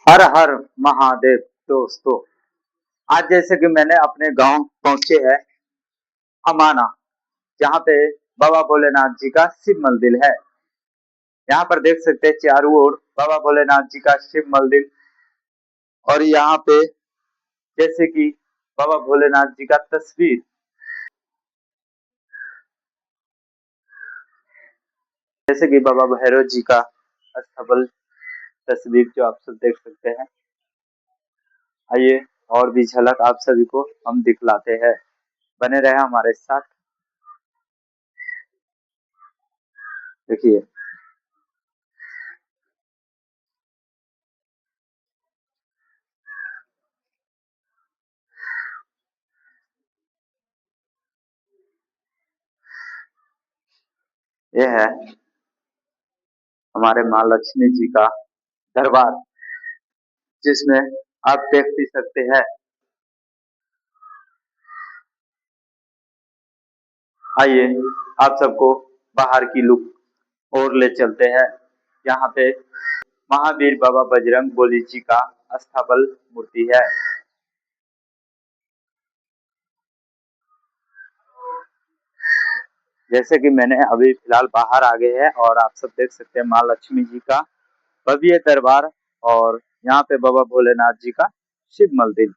हर हर महादेव दोस्तों। आज जैसे कि मैंने अपने गांव पहुंचे है अमाना, जहां पे बाबा भोलेनाथ जी का शिव मंदिर है। यहाँ पर देख सकते हैं चारों ओर बाबा भोलेनाथ जी का शिव मंदिर। और यहाँ पे जैसे कि बाबा भोलेनाथ जी का तस्वीर, जैसे कि बाबा भैरव जी का अस्थबल तस्वीर जो आप सब देख सकते हैं। आइए और भी झलक आप सभी को हम दिखलाते हैं, बने रहे हमारे साथ। देखिए, ये है हमारे माँ लक्ष्मी जी का दरबार, जिसमें आप देख भी सकते हैं। आइए आप सबको बाहर की लुक और ले चलते हैं। यहाँ पे महावीर बाबा बजरंग बली जी का स्थापल मूर्ति है। जैसे कि मैंने अभी फिलहाल बाहर आ गए हैं और आप सब देख सकते हैं माँ लक्ष्मी जी का भव्य दरबार और यहाँ पे बाबा भोलेनाथ जी का शिव मंदिर।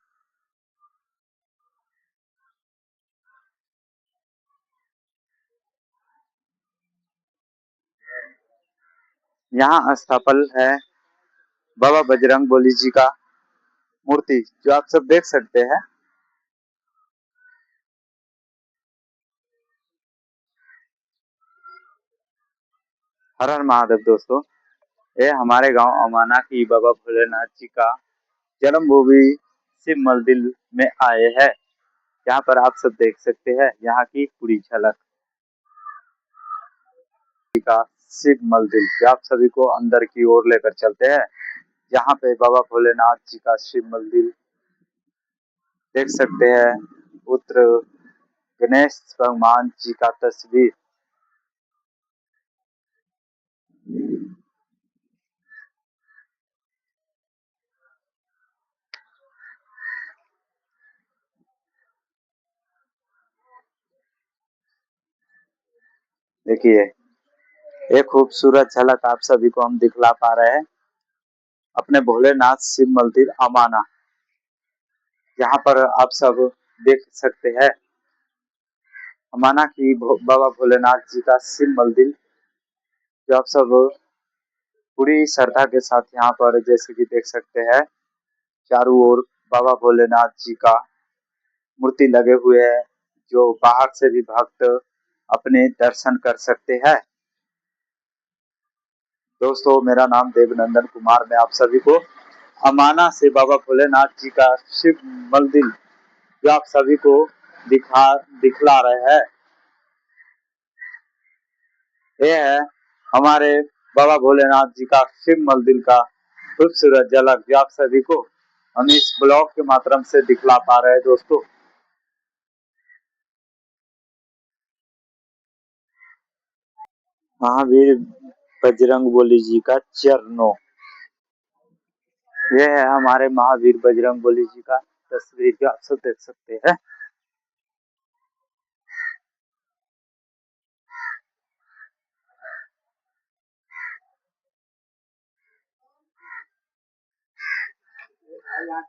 यहाँ स्थापल है बाबा बजरंग बली जी का मूर्ति, जो आप सब देख सकते हैं। हर हर महादेव दोस्तों। ये हमारे गांव अमाना की बाबा भोलेनाथ जी का जन्मभूमि शिव मंदिर में आए हैं। यहाँ पर आप सब देख सकते हैं यहाँ की पूरी झलक का शिव मंदिर, जो आप सभी को अंदर की ओर लेकर चलते हैं। यहाँ पे बाबा भोलेनाथ जी का शिव मंदिर देख सकते हैं। पुत्र गणेश भगवान जी का तस्वीर। देखिए, एक खूबसूरत झलक आप सभी को हम दिखला पा रहे हैं अपने भोलेनाथ शिव मंदिर अमाना। यहाँ पर आप सब देख सकते हैं अमाना की बाबा भोलेनाथ जी का शिव मंदिर, जो आप सब पूरी श्रद्धा के साथ यहाँ पर जैसे कि देख सकते हैं। चारों ओर बाबा भोलेनाथ जी का मूर्ति लगे हुए हैं, जो बाहर से भी भक्त अपने दर्शन कर सकते हैं। दोस्तों, मेरा नाम देवनंदन कुमार, मैं आप सभी को अमाना से बाबा भोलेनाथ जी का शिव मंदिर जो आप सभी को दिखला रहे हैं। ये है हमारे बाबा भोलेनाथ जी का शिव मंदिर का खूबसूरत झलक, जो आप सभी को हम इस ब्लॉग के माध्यम से दिखला पा रहे हैं। दोस्तों, महावीर बजरंग बली जी का चरणों, ये है हमारे महावीर बजरंग बली जी का तस्वीर, जो आप सब देख सकते हैं।